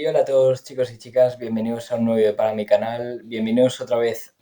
hola a todos chicos y chicas, bienvenidos a un nuevo vídeo para mi canal, bienvenidos otra vez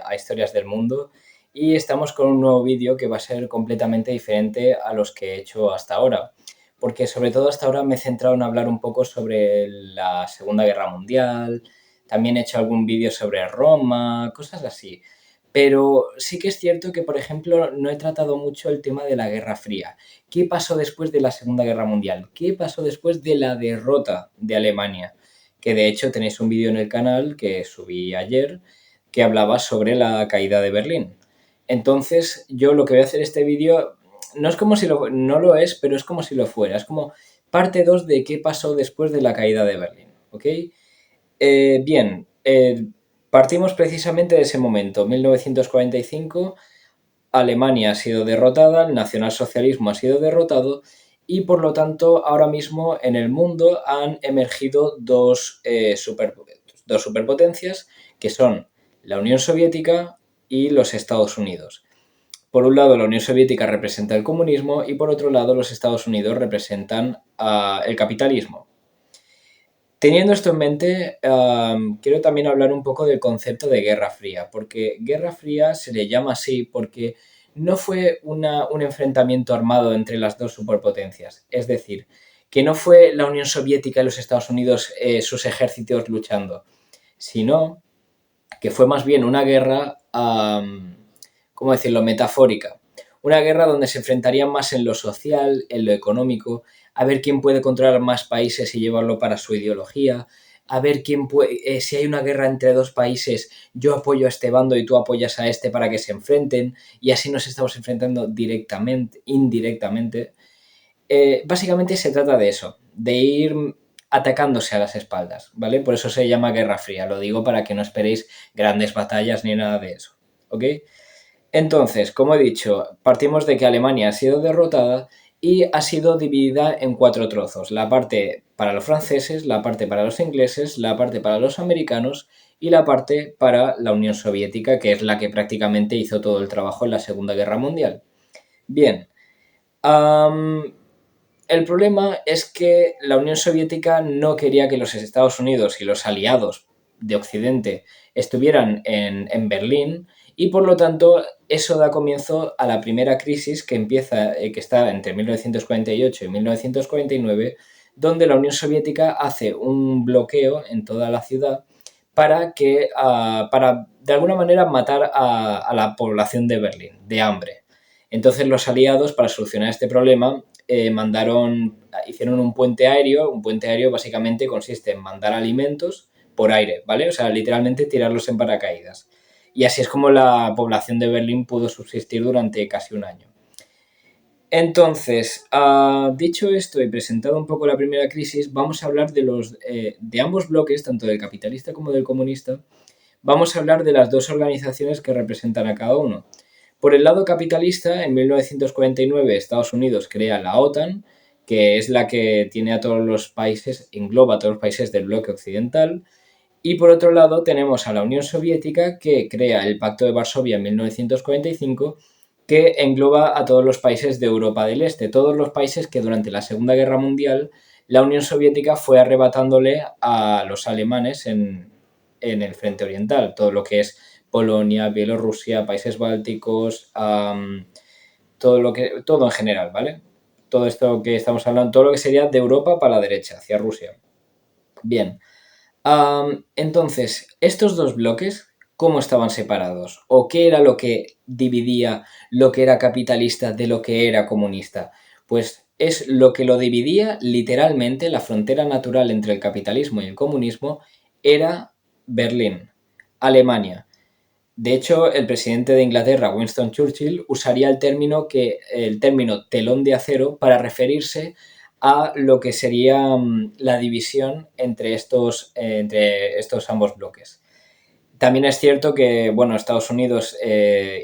a Historias del Mundo y estamos con un nuevo vídeo que va a ser completamente diferente a los que he hecho hasta ahora, porque sobre todo hasta ahora me he centrado en hablar un poco sobre la Segunda Guerra Mundial, también he hecho algún vídeo sobre Roma, cosas así. Pero sí que es cierto que, por ejemplo, no he tratado mucho el tema de la Guerra Fría. ¿Qué pasó después de la Segunda Guerra Mundial? ¿Qué pasó después de la derrota de Alemania? Que de hecho tenéis un vídeo en el canal que subí ayer que hablaba sobre la caída de Berlín. Entonces, yo lo que voy a hacer este vídeo no es como si no lo es, pero es como si lo fuera. Es como parte 2 de qué pasó después de la caída de Berlín. ¿Ok? Bien, partimos precisamente de ese momento, 1945. Alemania ha sido derrotada, el nacionalsocialismo ha sido derrotado y por lo tanto ahora mismo en el mundo han emergido dos superpotencias que son la Unión Soviética y los Estados Unidos. Por un lado la Unión Soviética representa el comunismo y por otro lado los Estados Unidos representan el capitalismo. Teniendo esto en mente, quiero también hablar un poco del concepto de Guerra Fría, porque Guerra Fría se le llama así porque no fue un enfrentamiento armado entre las dos superpotencias, es decir, que no fue la Unión Soviética y los Estados Unidos sus ejércitos luchando, sino que fue más bien una guerra, ¿cómo decirlo?, metafórica. Una guerra donde se enfrentarían más en lo social, en lo económico, a ver quién puede controlar más países y llevarlo para su ideología, a ver quién puede, si hay una guerra entre dos países, yo apoyo a este bando y tú apoyas a este para que se enfrenten, y así nos estamos enfrentando directamente, indirectamente. Básicamente se trata de eso, de ir atacándose a las espaldas, ¿vale? Por eso se llama Guerra Fría, lo digo para que no esperéis grandes batallas ni nada de eso, ¿ok? Entonces, como he dicho, partimos de que Alemania ha sido derrotada y ha sido dividida en 4 trozos. La parte para los franceses, la parte para los ingleses, la parte para los americanos y la parte para la Unión Soviética, que es la que prácticamente hizo todo el trabajo en la Segunda Guerra Mundial. Bien, el problema es que la Unión Soviética no quería que los Estados Unidos y los aliados de Occidente estuvieran en Berlín y por lo tanto eso da comienzo a la primera crisis que empieza, que está entre 1948 y 1949, donde la Unión Soviética hace un bloqueo en toda la ciudad para de alguna manera matar a la población de Berlín de hambre. Entonces los aliados, para solucionar este problema, hicieron un puente aéreo. Un puente aéreo básicamente consiste en mandar alimentos por aire, ¿vale? O sea, literalmente tirarlos en paracaídas. Y así es como la población de Berlín pudo subsistir durante casi un año. Entonces, dicho esto y presentado un poco la primera crisis, vamos a hablar de ambos bloques, tanto del capitalista como del comunista. Vamos a hablar de las dos organizaciones que representan a cada uno. Por el lado capitalista, en 1949 Estados Unidos crea la OTAN, que es la que tiene a todos los países, engloba a todos los países del bloque occidental. Y por otro lado tenemos a la Unión Soviética, que crea el Pacto de Varsovia en 1945, que engloba a todos los países de Europa del Este, todos los países que durante la Segunda Guerra Mundial la Unión Soviética fue arrebatándole a los alemanes en el frente oriental, todo lo que es Polonia, Bielorrusia, países bálticos, todo en general, ¿vale? Todo esto que estamos hablando, todo lo que sería de Europa para la derecha, hacia Rusia. Bien. Entonces, estos dos bloques, ¿cómo estaban separados? ¿O qué era lo que dividía lo que era capitalista de lo que era comunista? Pues es lo que lo dividía literalmente, la frontera natural entre el capitalismo y el comunismo era Berlín, Alemania. De hecho, el presidente de Inglaterra, Winston Churchill, usaría el término telón de acero para referirse a lo que sería la división entre estos ambos bloques. También es cierto que, bueno, Estados Unidos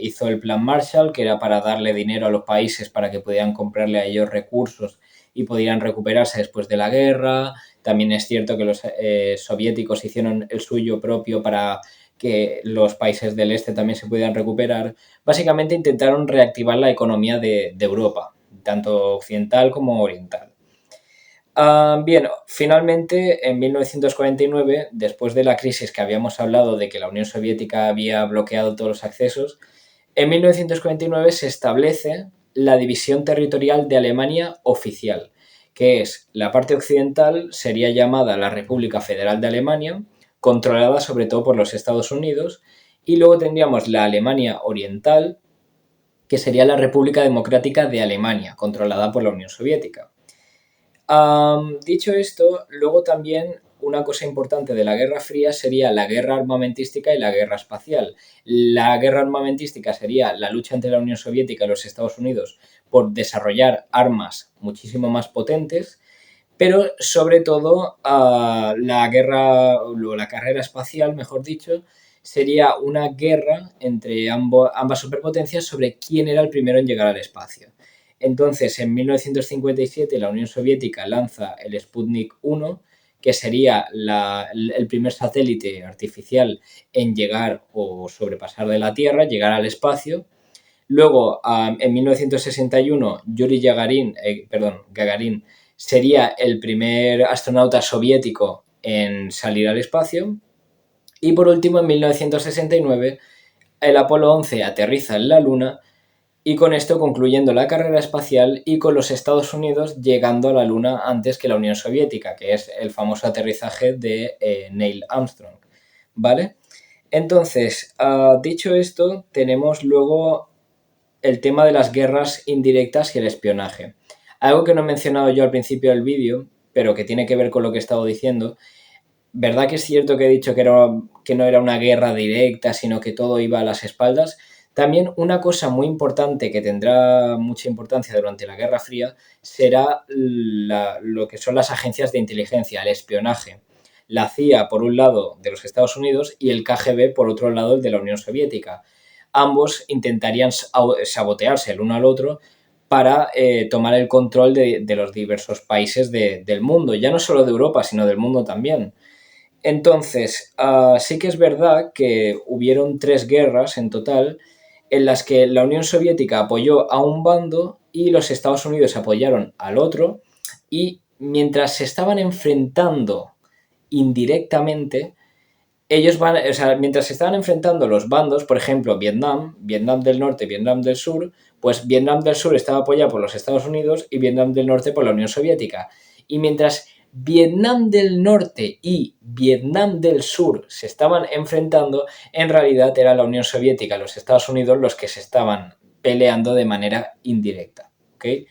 hizo el Plan Marshall, que era para darle dinero a los países para que pudieran comprarle a ellos recursos y pudieran recuperarse después de la guerra. También es cierto que los soviéticos hicieron el suyo propio para que los países del este también se pudieran recuperar. Básicamente intentaron reactivar la economía de Europa, tanto occidental como oriental. Bien, finalmente en 1949, después de la crisis que habíamos hablado de que la Unión Soviética había bloqueado todos los accesos, en 1949 se establece la división territorial de Alemania oficial, que es la parte occidental sería llamada la República Federal de Alemania, controlada sobre todo por los Estados Unidos, y luego tendríamos la Alemania Oriental, que sería la República Democrática de Alemania, controlada por la Unión Soviética. Dicho esto, luego también una cosa importante de la Guerra Fría sería la guerra armamentística y la guerra espacial. La guerra armamentística sería la lucha entre la Unión Soviética y los Estados Unidos por desarrollar armas muchísimo más potentes, pero sobre todo la guerra o la carrera espacial, mejor dicho, sería una guerra entre ambas superpotencias sobre quién era el primero en llegar al espacio. Entonces, en 1957, la Unión Soviética lanza el Sputnik 1, que sería el primer satélite artificial en llegar o sobrepasar de la Tierra, llegar al espacio. Luego, en 1961, Yuri Gagarin sería el primer astronauta soviético en salir al espacio. Y por último, en 1969, el Apolo 11 aterriza en la Luna y con esto concluyendo la carrera espacial y con los Estados Unidos llegando a la Luna antes que la Unión Soviética, que es el famoso aterrizaje de Neil Armstrong, ¿vale? Entonces, dicho esto, tenemos luego el tema de las guerras indirectas y el espionaje. Algo que no he mencionado yo al principio del vídeo, pero que tiene que ver con lo que he estado diciendo. ¿Verdad que es cierto que he dicho que no era una guerra directa, sino que todo iba a las espaldas? También una cosa muy importante que tendrá mucha importancia durante la Guerra Fría será lo que son las agencias de inteligencia, el espionaje. La CIA por un lado de los Estados Unidos y el KGB por otro lado el de la Unión Soviética. Ambos intentarían sabotearse el uno al otro para tomar el control de los diversos países del mundo, ya no solo de Europa, sino del mundo también. Entonces, sí que es verdad que hubieron 3 guerras en total en las que la Unión Soviética apoyó a un bando y los Estados Unidos apoyaron al otro, y mientras se estaban enfrentando indirectamente, mientras se estaban enfrentando los bandos, por ejemplo, Vietnam del Norte, Vietnam del Sur, pues Vietnam del Sur estaba apoyado por los Estados Unidos y Vietnam del Norte por la Unión Soviética. Y mientras Vietnam del Norte y Vietnam del Sur se estaban enfrentando, en realidad era la Unión Soviética y los Estados Unidos los que se estaban peleando de manera indirecta. ¿Okay?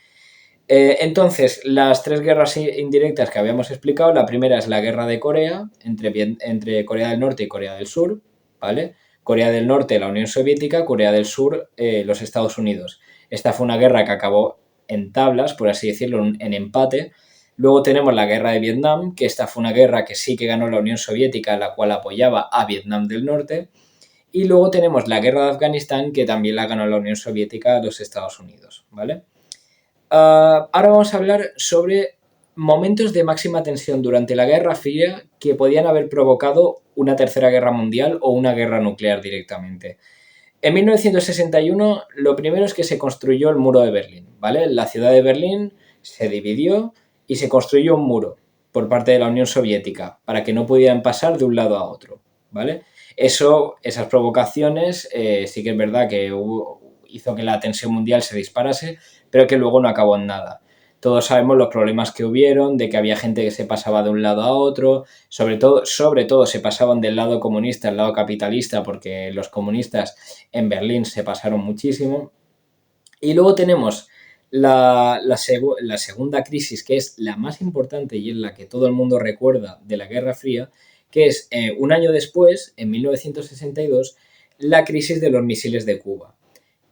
Entonces, las 3 guerras indirectas que habíamos explicado, la primera es la guerra de Corea, entre Corea del Norte y Corea del Sur, ¿vale? Corea del Norte, la Unión Soviética, Corea del Sur, los Estados Unidos. Esta fue una guerra que acabó en tablas, por así decirlo, en empate. Luego tenemos la guerra de Vietnam, que esta fue una guerra que sí que ganó la Unión Soviética, la cual apoyaba a Vietnam del Norte. Y luego tenemos la guerra de Afganistán, que también la ganó la Unión Soviética a los Estados Unidos, ¿vale? Ahora vamos a hablar sobre momentos de máxima tensión durante la Guerra Fría que podían haber provocado una tercera guerra mundial o una guerra nuclear directamente. En 1961 lo primero es que se construyó el muro de Berlín, ¿vale? La ciudad de Berlín se dividió y se construyó un muro por parte de la Unión Soviética para que no pudieran pasar de un lado a otro, ¿vale? Esas provocaciones sí que es verdad que hizo que la tensión mundial se disparase, pero que luego no acabó en nada. Todos sabemos los problemas que hubieron, de que había gente que se pasaba de un lado a otro, sobre todo se pasaban del lado comunista al lado capitalista, porque los comunistas en Berlín se pasaron muchísimo. Y luego tenemos la segunda crisis, que es la más importante y en la que todo el mundo recuerda de la Guerra Fría, que es un año después, en 1962, la crisis de los misiles de Cuba.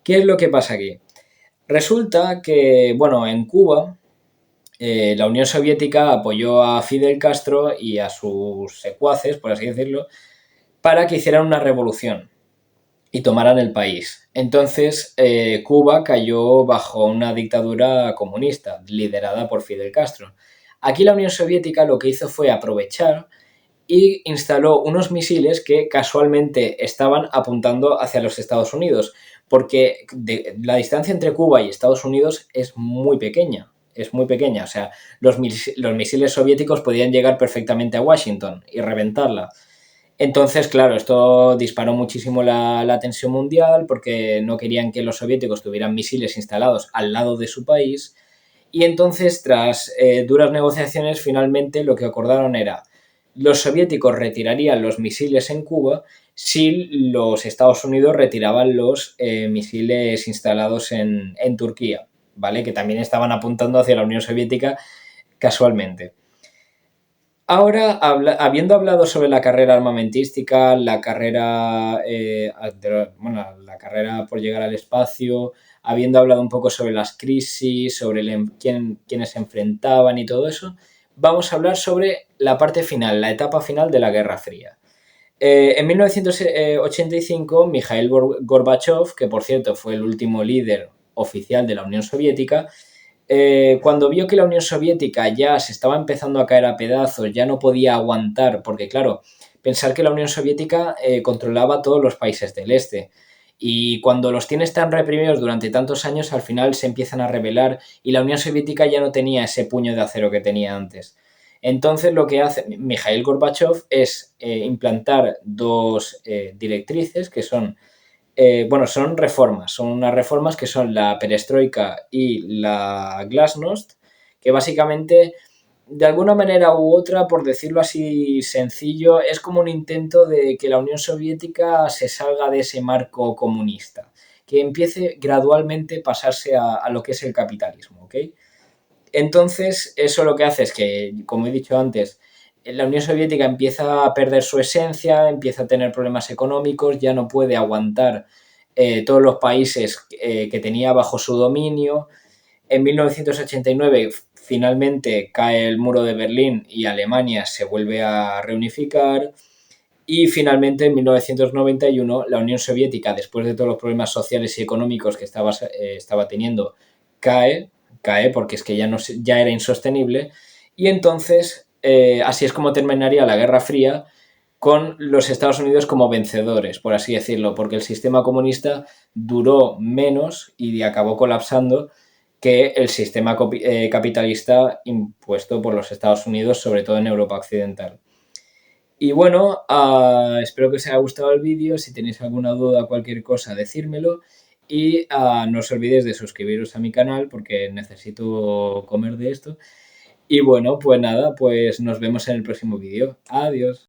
¿Qué es lo que pasa aquí? Resulta que, bueno, en Cuba la Unión Soviética apoyó a Fidel Castro y a sus secuaces, por así decirlo, para que hicieran una revolución y tomaran el país. Entonces, Cuba cayó bajo una dictadura comunista liderada por Fidel Castro. Aquí la Unión Soviética lo que hizo fue aprovechar y instaló unos misiles que casualmente estaban apuntando hacia los Estados Unidos, porque la distancia entre Cuba y Estados Unidos es muy pequeña. es muy pequeña. O sea, los misiles soviéticos podían llegar perfectamente a Washington y reventarla. Entonces, claro, esto disparó muchísimo la tensión mundial porque no querían que los soviéticos tuvieran misiles instalados al lado de su país. Y entonces, tras duras negociaciones, finalmente lo que acordaron era los soviéticos retirarían los misiles en Cuba si los Estados Unidos retiraban los misiles instalados en Turquía, ¿vale? Que también estaban apuntando hacia la Unión Soviética casualmente. Ahora, habiendo hablado sobre la carrera armamentística, la carrera, bueno, la carrera por llegar al espacio, habiendo hablado un poco sobre las crisis, sobre quiénes se enfrentaban y todo eso, vamos a hablar sobre la parte final, la etapa final de la Guerra Fría. En 1985, Mikhail Gorbachev, que por cierto fue el último líder oficial de la Unión Soviética, cuando vio que la Unión Soviética ya se estaba empezando a caer a pedazos, ya no podía aguantar, porque claro, pensar que la Unión Soviética controlaba todos los países del este. Y cuando los tienes tan reprimidos durante tantos años, al final se empiezan a rebelar y la Unión Soviética ya no tenía ese puño de acero que tenía antes. Entonces lo que hace Mikhail Gorbachev es implantar dos directrices que son bueno, son reformas, son unas reformas que son la perestroika y la glasnost, que básicamente, de alguna manera u otra, por decirlo así sencillo, es como un intento de que la Unión Soviética se salga de ese marco comunista, que empiece gradualmente a pasarse a lo que es el capitalismo, ¿ok? Entonces, eso lo que hace es que, como he dicho antes, la Unión Soviética empieza a perder su esencia, empieza a tener problemas económicos, ya no puede aguantar todos los países que tenía bajo su dominio. En 1989 finalmente cae el muro de Berlín y Alemania se vuelve a reunificar. Y finalmente en 1991 la Unión Soviética, después de todos los problemas sociales y económicos que estaba teniendo, cae, cae porque es que ya, no, ya era insostenible. Y entonces así es como terminaría la Guerra Fría, con los Estados Unidos como vencedores, por así decirlo, porque el sistema comunista duró menos y acabó colapsando que el sistema capitalista impuesto por los Estados Unidos, sobre todo en Europa Occidental. Y bueno, espero que os haya gustado el vídeo. Si tenéis alguna duda o cualquier cosa, decírmelo. Y no os olvidéis de suscribiros a mi canal porque necesito comer de esto. Y bueno, pues nada, pues nos vemos en el próximo vídeo. Adiós.